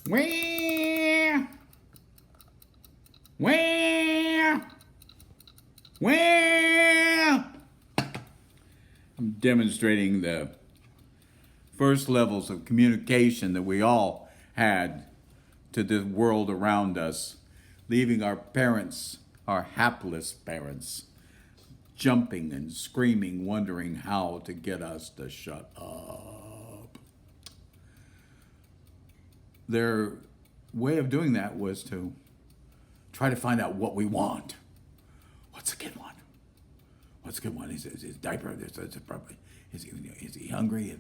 Wah, wah, wah. I'm demonstrating the first levels of communication that we all had to the world around us, leaving our parents, our hapless parents, jumping and screaming, wondering how to get us to shut up. Their way of doing that was to try to find out what we want. What's a kid want? What's a kid want? Is his diaper? Probably. Is he hungry?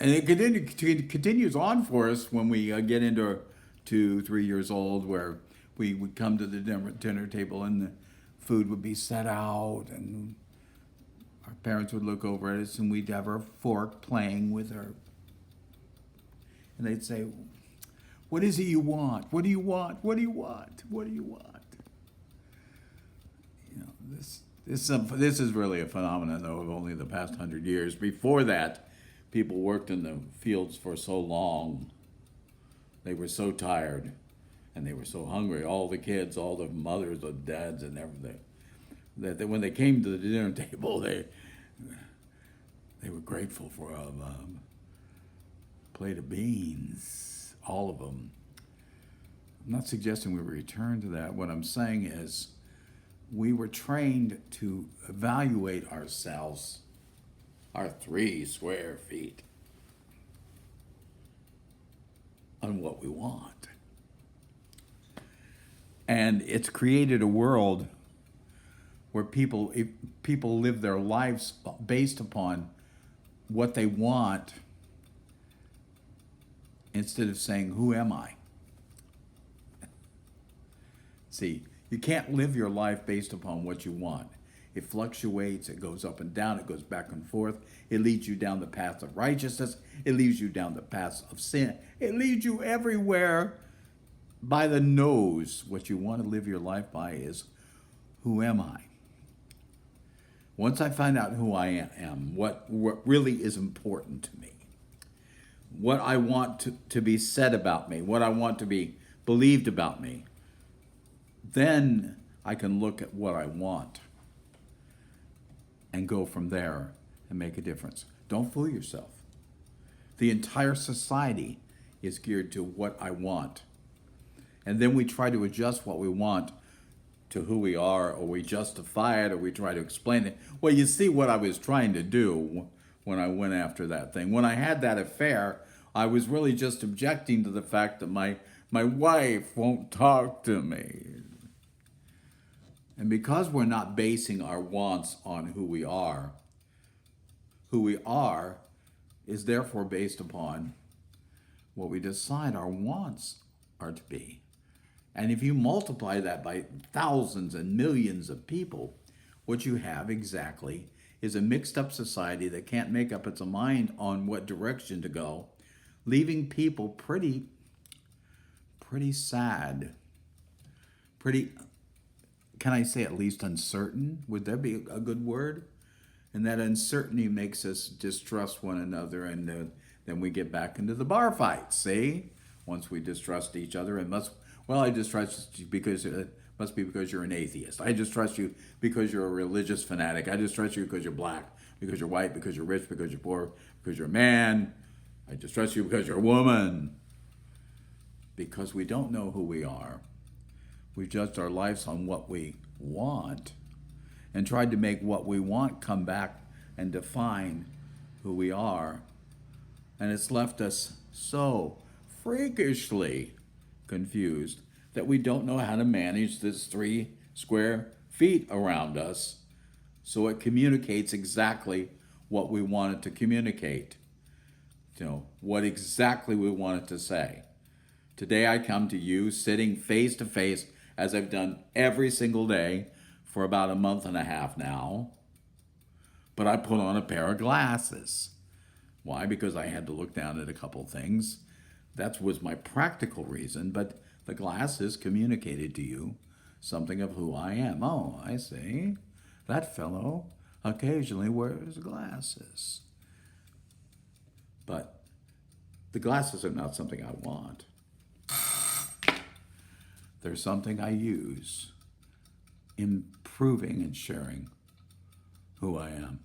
And it continues on for us when we get into 2, 3 years old, where we would come to the dinner table and the food would be set out, and our parents would look over at us, and we'd have our fork playing with her, and they'd say, "What is it you want? What do you want? What do you want? What do you want?" You know, this is really a phenomenon, though, of only the past 100 years. Before that, people worked in the fields for so long, they were so tired, and they were so hungry. All the kids, all the mothers, the dads, and everything, that when they came to the dinner table, they were grateful for a plate of beans, all of them. I'm not suggesting we return to that. What I'm saying is, we were trained to evaluate ourselves, our 3 square feet, on what we want. And it's created a world where people live their lives based upon what they want, instead of saying, "Who am I?" See, you can't live your life based upon what you want. It fluctuates, it goes up and down, it goes back and forth. It leads you down the path of righteousness, it leads you down the path of sin. It leads you everywhere by the nose. What you want to live your life by is, who am I? Once I find out who I am, what really is important to me, what I want to be said about me, what I want to be believed about me, then I can look at what I want and go from there and make a difference. Don't fool yourself. The entire society is geared to what I want. And then we try to adjust what we want to who we are, or we justify it, or we try to explain it. Well, you see what I was trying to do when I went after that thing. When I had that affair, I was really just objecting to the fact that my wife won't talk to me. And because we're not basing our wants on who we are is therefore based upon what we decide our wants are to be. And if you multiply that by thousands and millions of people, what you have exactly is a mixed up society that can't make up its mind on what direction to go, leaving people pretty sad, can I say at least uncertain? Would that be a good word? And that uncertainty makes us distrust one another, and then we get back into the bar fight. See, once we distrust each other, I distrust you because it must be because you're an atheist. I distrust you because you're a religious fanatic. I distrust you because you're black, because you're white, because you're rich, because you're poor, because you're a man. I distrust you because you're a woman. Because we don't know who we are. We judged our lives on what we want and tried to make what we want come back and define who we are. And it's left us so freakishly confused that we don't know how to manage this 3 square feet around us so it communicates exactly what we want it to communicate. What exactly we want it to say. Today I come to you sitting face to face, as I've done every single day for about a month and a half now. But I put on a pair of glasses. Why? Because I had to look down at a couple things. That was my practical reason, but the glasses communicated to you something of who I am. Oh, I see. That fellow occasionally wears glasses. But The glasses are not something I want. They're something I use in proving and sharing who I am.